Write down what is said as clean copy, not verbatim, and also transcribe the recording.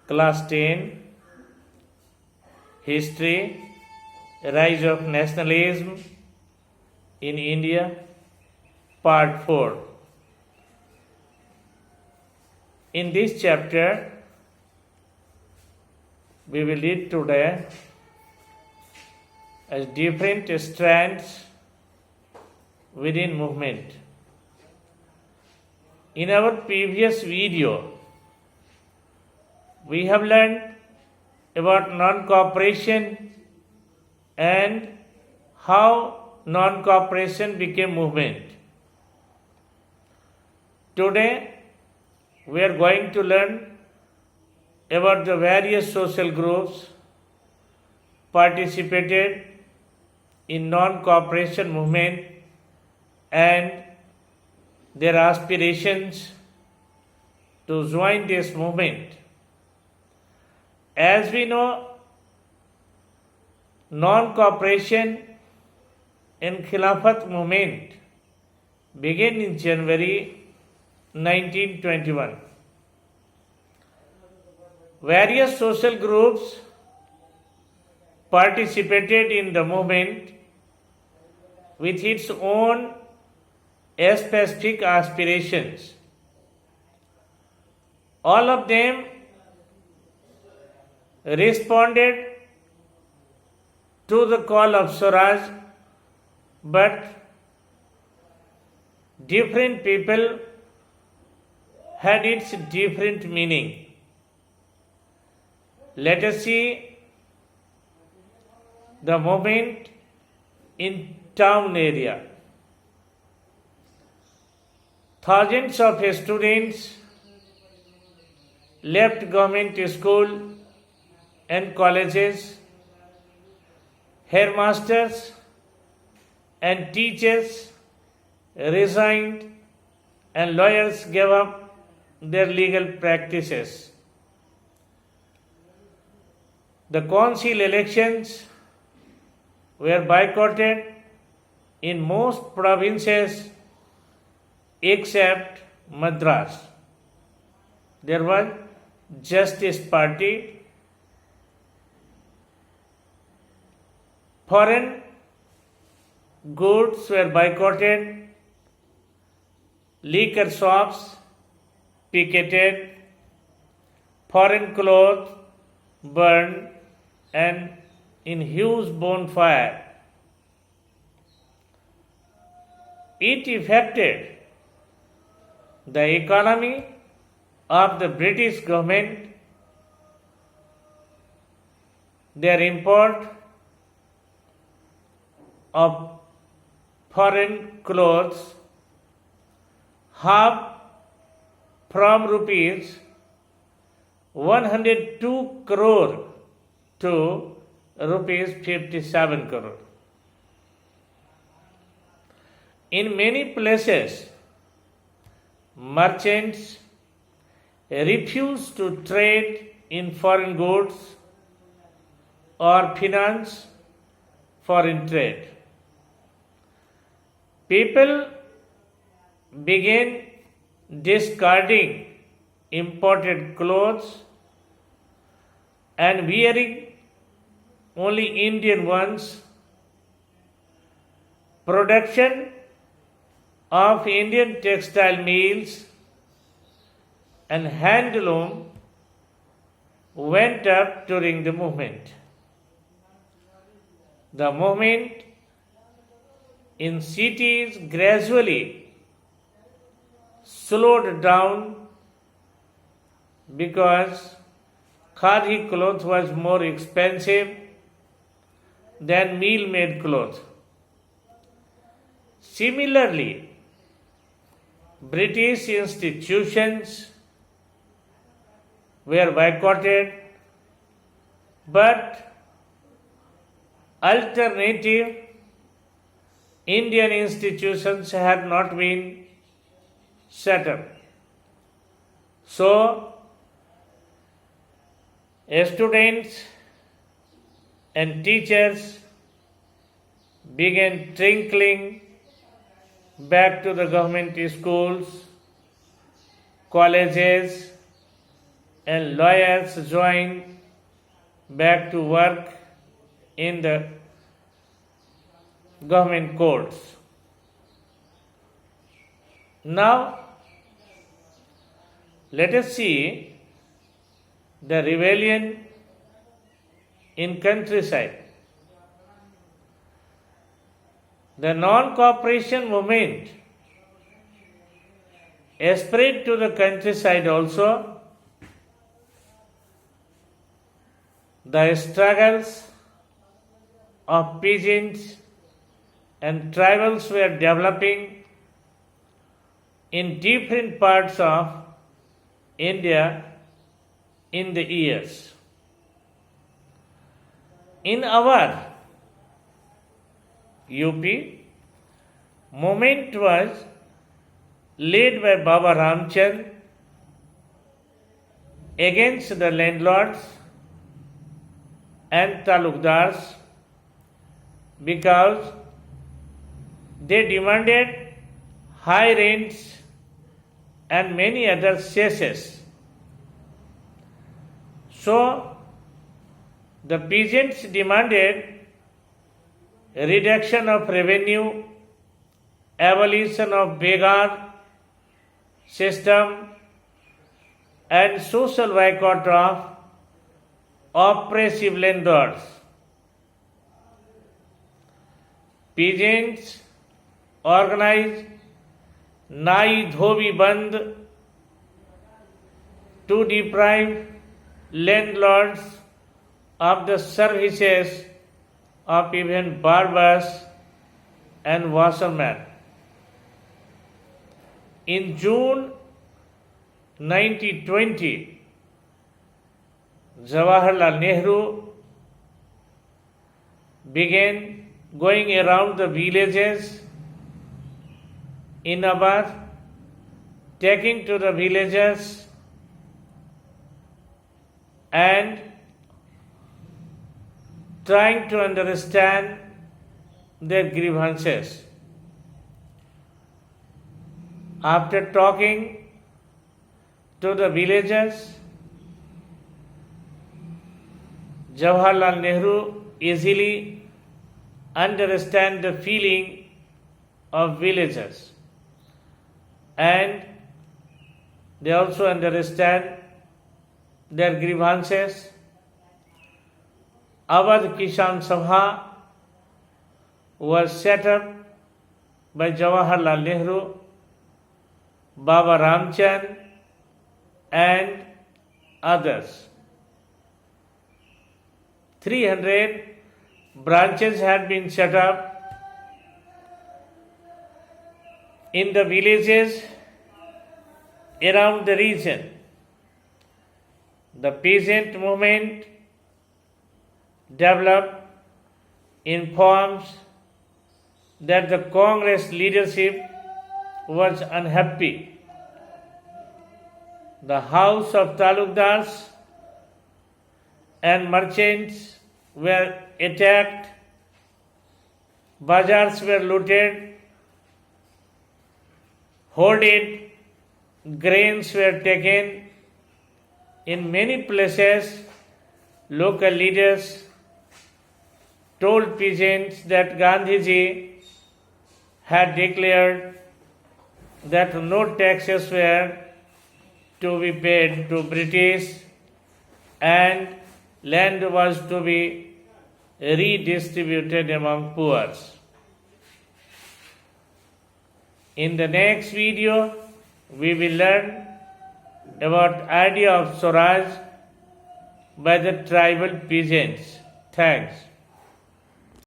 Class 10 History, Rise of Nationalism in India, Part 4. In this chapter, we will read today as different strands within movement. In our previous video, we have learned about non-cooperation and how non-cooperation became movement. Today, we are going to learn about the various social groups participated in non-cooperation movement and their aspirations to join this movement. As we know, non-cooperation in Khilafat movement began in January 1921. Various social groups participated in the movement with its own specific aspirations. All of them responded to the call of Swaraj, but different people had its different meaning. Let us see the movement in town area. Thousands of students left government school and colleges. Headmasters and teachers resigned and lawyers gave up their legal practices. The council elections were boycotted in most provinces except Madras. There was Justice Party. Foreign goods were boycotted, liquor shops picketed, foreign clothes burned, and in huge bonfire. It affected the economy of the British government. Their import of foreign clothes half from rupees 102 crore to rupees 57 crore. In many places, merchants refused to trade in foreign goods or finance foreign trade. People began discarding imported clothes and wearing only Indian ones. Production of Indian textile mills and handloom went up during the movement. The movement in cities gradually slowed down because khadi cloth was more expensive than mill-made cloth. Similarly, British institutions were boycotted, but alternative Indian institutions had not been set up. So, students and teachers began trickling back to the government schools, colleges, and lawyers joined back to work in the government courts. Now, let us see the rebellion in countryside. The non-cooperation movement spread to the countryside also. The struggles of peasants and tribals were developing in different parts of India in the years. In our UP, movement was led by Baba Ramchand against the landlords and talukdars because they demanded high rents and many other cesses. So, the peasants demanded a reduction of revenue, abolition of beggar system, and social boycott of oppressive landlords. Peasants organized Nai Dhobi Bandh to deprive landlords of the services of even barbers and washermen. In June 1920, Jawaharlal Nehru began going around the villages in Abad, taking to the villages and trying to understand their grievances. After talking to the villagers, Jawaharlal Nehru easily understand the feeling of villagers, and they also understand their grievances. Awadh Kisan Sabha was set up by Jawaharlal Nehru, Baba Ramchand, and others. 300 branches had been set up in the villages around the region. The peasant movement developed in forms that the Congress leadership was unhappy. The house of talukdars and merchants were attacked, bazaars were looted, hoarded, grains were taken. In many places, local leaders told peasants that Gandhiji had declared that no taxes were to be paid to British and land was to be redistributed among poor. In the next video, we will learn about idea of Swaraj by the tribal peasants. Thanks.